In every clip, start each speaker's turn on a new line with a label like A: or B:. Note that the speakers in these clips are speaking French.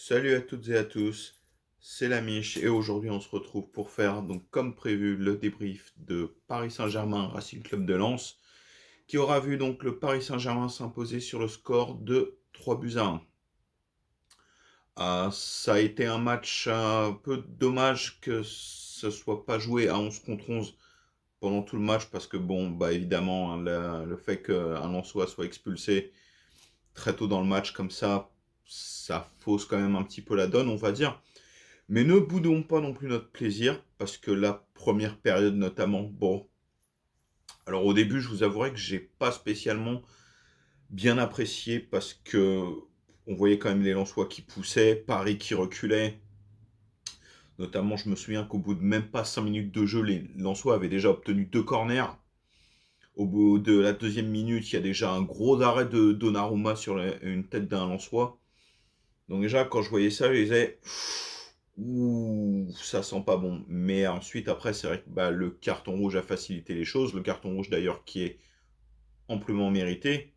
A: Salut à toutes et à tous, c'est la Mich et aujourd'hui on se retrouve pour faire donc comme prévu le débrief de Paris Saint-Germain Racing Club de Lens qui aura vu donc le Paris Saint-Germain s'imposer sur le score de 3 buts à 1. Ça a été un match un peu dommage que ce soit pas joué à 11 contre 11 pendant tout le match parce que bon bah évidemment hein, le fait qu'un Lensois soit expulsé très tôt dans le match comme ça fausse quand même un petit peu la donne on va dire. Mais ne boudons pas non plus notre plaisir, parce que la première période notamment, bon, alors au début je vous avouerai que j'ai pas spécialement bien apprécié, parce que on voyait quand même les Lensois qui poussaient, Paris qui reculait, notamment je me souviens qu'au bout de même pas 5 minutes de jeu, les Lensois avaient déjà obtenu 2 corners, au bout de la deuxième minute il y a déjà un gros arrêt de Donnarumma sur une tête d'un Lensois, donc déjà quand je voyais ça je disais ouh, ça sent pas bon. Mais ensuite, après, c'est vrai que bah, le carton rouge a facilité les choses. Le carton rouge, d'ailleurs, qui est amplement mérité.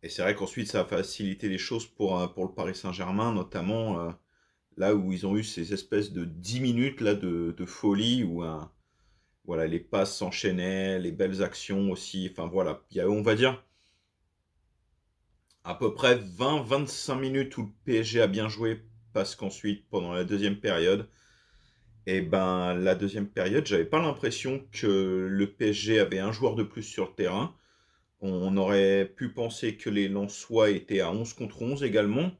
A: Et c'est vrai qu'ensuite, ça a facilité les choses pour le Paris Saint-Germain, notamment là où ils ont eu ces espèces de 10 minutes là, de folie, où voilà, les passes s'enchaînaient, les belles actions aussi. Enfin voilà, il y a, on va dire, à peu près 20-25 minutes où le PSG a bien joué, parce qu'ensuite, pendant la deuxième période, et ben, la deuxième période, j'avais pas l'impression que le PSG avait un joueur de plus sur le terrain. On aurait pu penser que les Lensois étaient à 11 contre 11 également.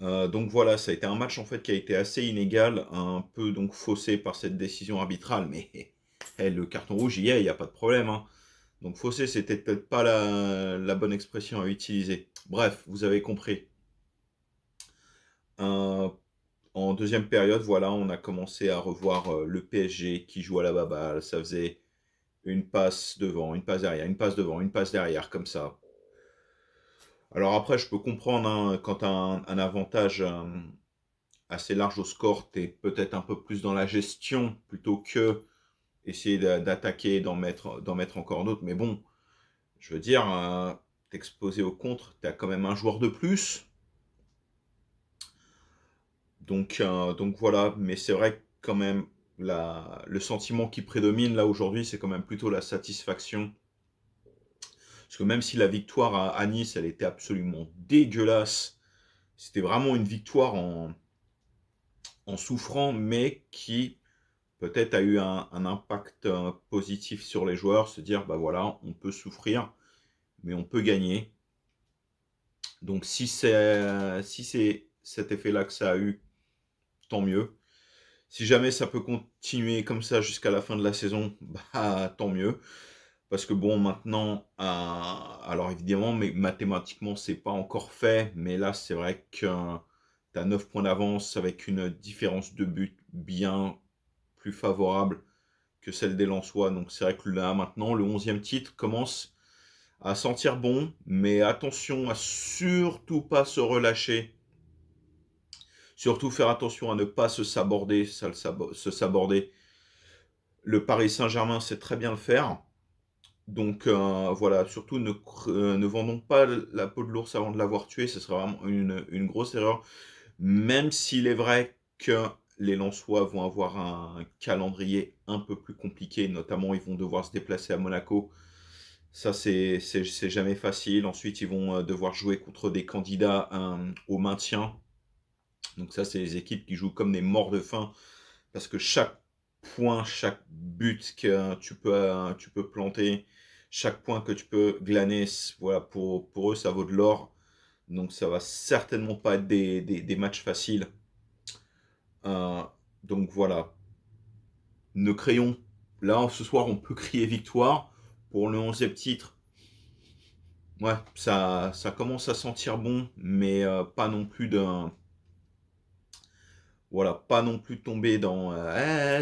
A: Donc voilà, ça a été un match en fait qui a été assez inégal, un peu donc faussé par cette décision arbitrale, mais le carton rouge y est, il n'y a pas de problème, hein. Donc faussé, c'était peut-être pas la bonne expression à utiliser. Bref, vous avez compris. Euh, En deuxième période, voilà, on a commencé à revoir le PSG qui joue à la baballe. Ça faisait une passe devant, une passe derrière, une passe devant, une passe derrière, comme ça. Alors après, je peux comprendre, hein, quand tu as un avantage assez large au score, tu es peut-être un peu plus dans la gestion plutôt que essayer d'attaquer, d'en mettre encore d'autres. Mais bon, je veux dire, t'exposer au contre, tu as quand même un joueur de plus. Donc voilà, mais c'est vrai que quand même, le sentiment qui prédomine là aujourd'hui, c'est quand même plutôt la satisfaction. Parce que même si la victoire à Nice, elle était absolument dégueulasse, c'était vraiment une victoire en souffrant, mais qui peut-être a eu un impact positif sur les joueurs, se dire, bah voilà, on peut souffrir, mais on peut gagner. Donc si c'est cet effet-là que ça a eu, tant mieux. Si jamais ça peut continuer comme ça jusqu'à la fin de la saison, bah tant mieux. Parce que bon, maintenant, alors évidemment, mais mathématiquement, c'est pas encore fait, mais là, c'est vrai que tu as 9 points d'avance avec une différence de but bien plus favorable que celle des Lensois. Donc c'est vrai que là, maintenant, le 11e titre commence à sentir bon, mais attention à surtout pas se relâcher. Surtout faire attention à ne pas se saborder, se saborder. Le Paris Saint-Germain sait très bien le faire. Donc voilà, surtout ne vendons pas la peau de l'ours avant de l'avoir tué, ce serait vraiment une grosse erreur. Même s'il est vrai que les Lensois vont avoir un calendrier un peu plus compliqué, notamment ils vont devoir se déplacer à Monaco. Ça, c'est jamais facile. Ensuite, ils vont devoir jouer contre des candidats au maintien. Donc ça, c'est les équipes qui jouent comme des morts de faim, parce que chaque point, chaque but que tu peux planter, chaque point que tu peux glaner, voilà, pour eux, ça vaut de l'or. Donc ça va certainement pas être des matchs faciles. Euh, donc voilà. Ne crayons. Là, ce soir, on peut crier victoire pour le 11e titre. Ouais, ça commence à sentir bon, mais pas non plus d'un. Voilà, pas non plus tomber dans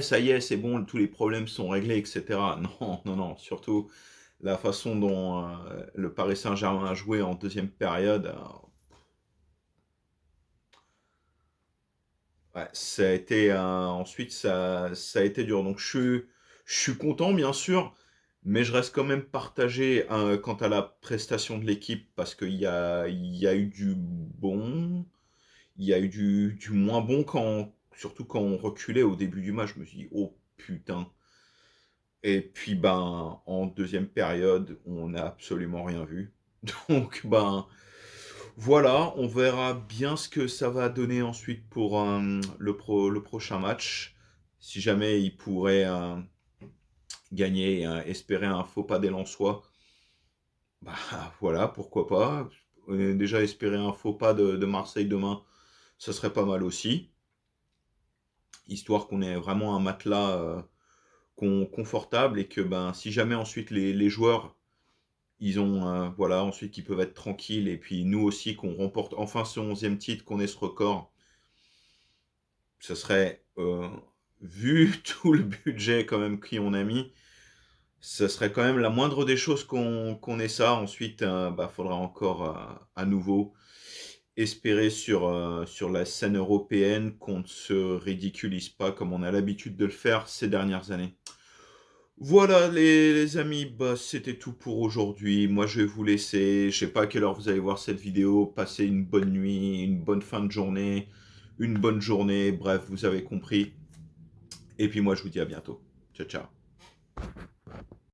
A: ça y est, c'est bon, tous les problèmes sont réglés, etc. Non, non, non, surtout la façon dont le Paris Saint-Germain a joué en deuxième période, ouais, ça a été ensuite ça a été dur. Donc je suis content bien sûr, Mais je reste quand même partagé, quant à la prestation de l'équipe parce qu'il y a eu du bon, il y a eu du moins bon surtout quand on reculait au début du match. Je me suis dit: «Oh putain!» Et puis, ben, en deuxième période, on n'a absolument rien vu. Donc, ben, voilà, on verra bien ce que ça va donner ensuite pour, le prochain match. Si jamais ils pourraient, gagner et espérer un faux pas des Lensois, bah, voilà, pourquoi pas. Déjà espérer un faux pas de Marseille demain, ça serait pas mal aussi, histoire qu'on ait vraiment un matelas, confortable et que, ben, si jamais ensuite les joueurs, ils ont, voilà, ensuite qu'ils peuvent être tranquilles et puis nous aussi qu'on remporte enfin ce 11e titre, qu'on ait ce record, ce serait, vu tout le budget quand même qu'on a mis, ce serait quand même la moindre des choses qu'on ait ça. Ensuite, bah, faudra encore, à nouveau espérer sur la scène européenne qu'on ne se ridiculise pas comme on a l'habitude de le faire ces dernières années. Voilà les amis, bah, c'était tout pour aujourd'hui. Moi, je vais vous laisser. Je sais pas à quelle heure vous allez voir cette vidéo. Passez une bonne nuit, une bonne fin de journée, une bonne journée. Bref, vous avez compris. Et puis moi, je vous dis à bientôt. Ciao, ciao.